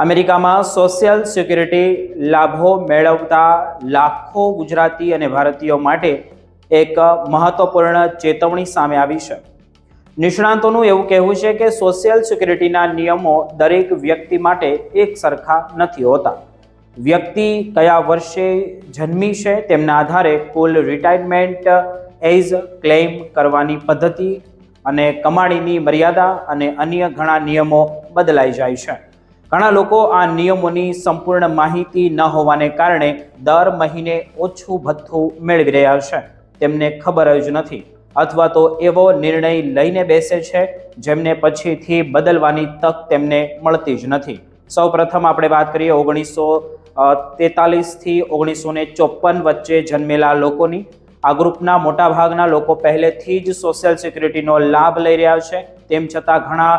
અમેરિકામાં social security લાભો મેળવતા લાખો ગુજરાતી અને ભારતીયો માટે એક મહત્વપૂર્ણ ચેતવણી સામે આવી છે। નિષ્ણાતોનું એવું કહેવું છે કે સોશિયલ સિક્યુરિટીના નિયમો દરેક વ્યક્તિ માટે એક સરખા નથી હોતા। વ્યક્તિ કયા વર્ષે જન્મી છે તેમના આધારે કુલ રિટાયરમેન્ટ એજ ક્લેમ કરવાની પદ્ધતિ અને કમાણીની મર્યાદા અને અન્ય ઘણા નિયમો બદલાઈ જાય છે। ઘણા લોકો આ નિયમોની સંપૂર્ણ માહિતી ન હોવાને કારણે દર મહિને ઓછું ભથ્થું મેળવી રહ્યા છે, તેમને ખબર જ નથી અથવા તો એવો નિર્ણય લઈને બેસે છે જેમને પછીથી બદલવાની તક તેમને મળતી જ નથી। સૌપ્રથમ આપણે વાત કરીએ 1943 થી 1954 વચ્ચે જન્મેલા લોકોની। આ ગ્રુપના મોટાભાગના લોકો પહેલેથી જ સોશિયલ સિક્યુરિટીનો લાભ લઈ રહ્યા છે। તેમ છતાં ઘણા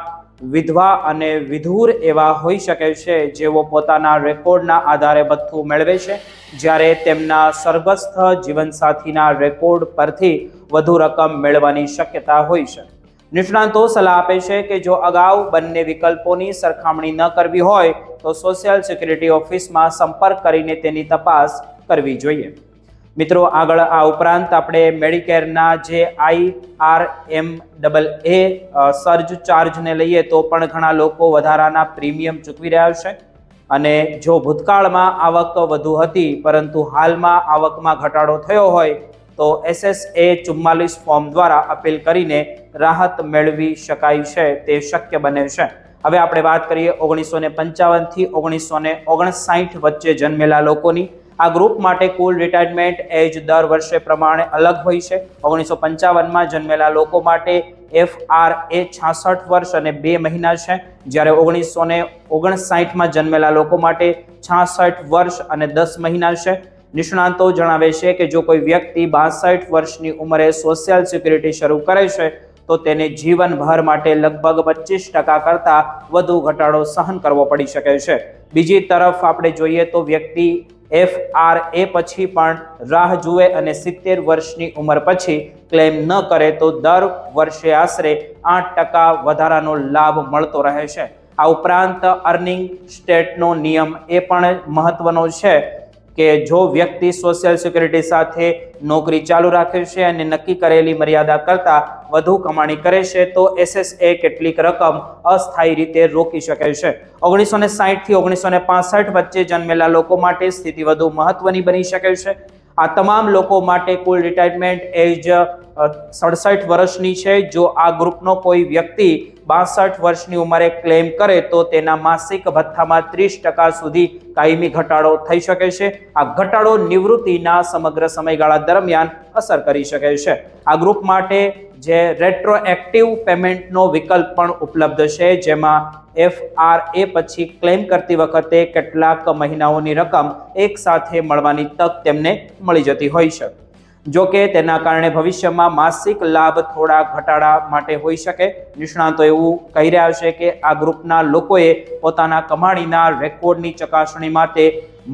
વિધવા અને વિધુર એવા હોઈ શકે છે જેઓ પોતાના રેકોર્ડના આધારે ભથ્થું મેળવે છે, જ્યારે તેમના સ્વર્ગસ્થ જીવનસાથીના રેકોર્ડ પરથી વધુ રકમ મેળવવાની શક્યતા હોય છે। નિષ્ણાતો સલાહ આપે છે કે જો અગાઉ બંને વિકલ્પોની સરખામણી ન કરવી હોય તો સોશિયલ સિક્યુરિટી ઓફિસમાં સંપર્ક કરીને તેની તપાસ કરવી જોઈએ। મિત્રો, આગળ આ ઉપરાંત આપણે મેડિકેરના જે IRMAA સર્જ ચાર્જને લઈએ તો પણ ઘણા લોકો વધારાના પ્રીમિયમ ચૂકવી રહ્યા છે। અને જો ભૂતકાળમાં આવક વધુ હતી પરંતુ હાલમાં આવકમાં ઘટાડો થયો હોય તો SSA 44 ફોર્મ દ્વારા અપીલ કરીને રાહત મેળવી શકાય છે, તે શક્ય બને છે। હવે આપણે વાત કરીએ 1955 થી 1959 વચ્ચે જન્મેલા લોકોની। આ ગ્રુપ માટે કુલ રિટાયરમેન્ટ એજ દર વર્ષે પ્રમાણે અલગ હોય છે। 1955માં જન્મેલા લોકો માટે FRA 66 વર્ષ અને 2 મહિના છે, જ્યારે 1959માં જન્મેલા લોકો માટે 66 વર્ષ અને 10 મહિના છે। નિષ્ણાતો જણાવે છે કે જો કોઈ વ્યક્તિ 62 વર્ષની ઉંમરે સોશિયલ સિક્યુરિટી શરૂ કરે છે તો તેને જીવનભર માટે લગભગ 25% કરતાં વધુ ઘટાડો સહન કરવો પડી શકે છે। બીજી તરફ આપણે જોઈએ તો વ્યક્તિ FRA પછી પણ રાહ જુએ અને 70 વર્ષની ઉંમર પછી ક્લેમ ન કરે તો દર વર્ષે આશરે 8% વધારાનો લાભ મળતો રહે છે। આ ઉપરાંત અર્નિંગ સ્ટેટનો નિયમ એ પણ મહત્વનો છે કે જો વ્યક્તિ સોશિયલ સિક્યુરિટી સાથે નોકરી ચાલુ રાખે છે અને નક્કી કરેલી મર્યાદા કરતાં વધુ કમાણી કરે છે તો SSA કેટલીક રકમ અસ્થાયી રીતે રોકી શકે છે। 1960 થી 1965 વચ્ચે જન્મેલા લોકો માટે સ્થિતિ વધુ મહત્વની બની શકે છે। આ તમામ લોકો માટે કુલ રિટાયરમેન્ટ એજ 67 વર્ષની છે। જો આ ગ્રુપનો કોઈ વ્યક્તિ 62 વર્ષની ઉંમરે ક્લેમ કરે તો તેના માસિક ભથ્થામાં 30% સુધી કાયમી ઘટાડો થઈ શકે છે। આ ઘટાડો નિવૃત્તિના સમગ્ર સમયગાળા દરમિયાન અસર કરી શકે છે। આ ગ્રુપ માટે જે રેટ્રોએક્ટિવ પેમેન્ટનો વિકલ્પ પણ ઉપલબ્ધ છે, જેમાં FRA પછી ક્લેમ કરતી વખતે કેટલાક મહિનાઓની રકમ એક સાથે મળવાની તક તેમને મળી જતી હોય છે। જો કે તેના કારણે ભવિષ્યમાં માસિક લાભ થોડા ઘટાડા માટે હોઈ શકે। નિષ્ણાતો એવું કહી રહ્યા છે કે આ ગ્રુપના લોકોએ પોતાના કમાણીના રેકોર્ડની ચકાસણી માટે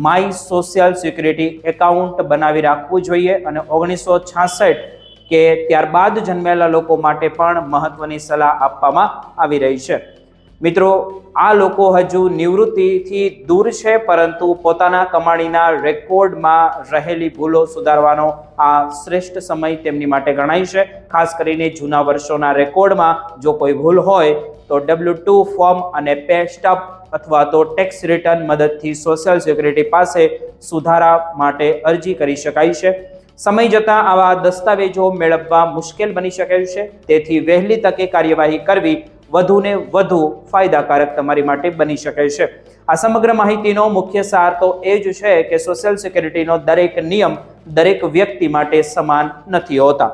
માય સોશિયલ સિક્યુરિટી એકાઉન્ટ બનાવી રાખવું જોઈએ અને 1966 કે ત્યારબાદ જન્મેલા લોકો માટે પણ મહત્વની સલાહ આપવામાં આવી રહી છે। મિત્રો, આ લોકો હજુ નિવૃત્તિથી દૂર છે, પરંતુ પોતાના કમાણીના રેકોર્ડમાં રહેલી ભૂલો સુધારવાનો આ શ્રેષ્ઠ સમય તેમની માટે ગણાય છે। ખાસ કરીને જૂના વર્ષોના રેકોર્ડમાં જો કોઈ ભૂલ હોય તો W2 ફોર્મ અને પે સ્ટબ અથવા તો ટેક્સ રિટર્ન મદદથી સોશિયલ સિક્યુરિટી પાસે સુધારા માટે અરજી કરી શકાય છે। સમય જતાં આવા દસ્તાવેજો મેળવવા મુશ્કેલ બની શકે છે, તેથી વહેલી તકે કાર્યવાહી કરવી વધુને વધુ ફાયદાકારક તમારી માટે બની શકે છે। આ સમગ્ર માહિતીનો મુખ્ય સાર તો એ જ છે કે સોશિયલ સિક્યુરિટીનો દરેક નિયમ દરેક વ્યક્તિ માટે સમાન નથી હોતા।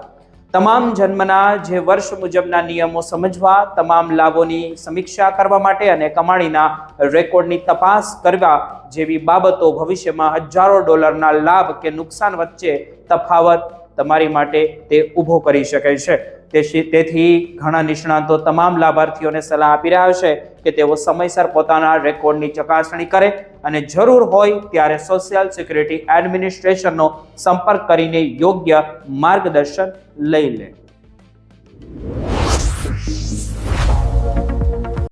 તમામ જન્મના જે વર્ષ મુજબના નિયમો સમજવા, તમામ લાભોની સમીક્ષા કરવા માટે અને કમાણીના રેકોર્ડની તપાસ કરવા જેવી બાબતો ભવિષ્યમાં હજારો ડોલરના લાભ કે નુકસાન વચ્ચે તફાવત તમારી માટે તે ઊભો કરી શકે છે। તેથી ઘણા નિષ્ણાતો તમામ લાભાર્થીઓને સલાહ આપી રહ્યા છે કે તેઓ સમયસર પોતાના રેકોર્ડની ચકાસણી કરે અને જરૂર હોય ત્યારે સોશિયલ સિક્યુરિટી એડમિનિસ્ટ્રેશનનો સંપર્ક કરીને યોગ્ય માર્ગદર્શન લઈ લે।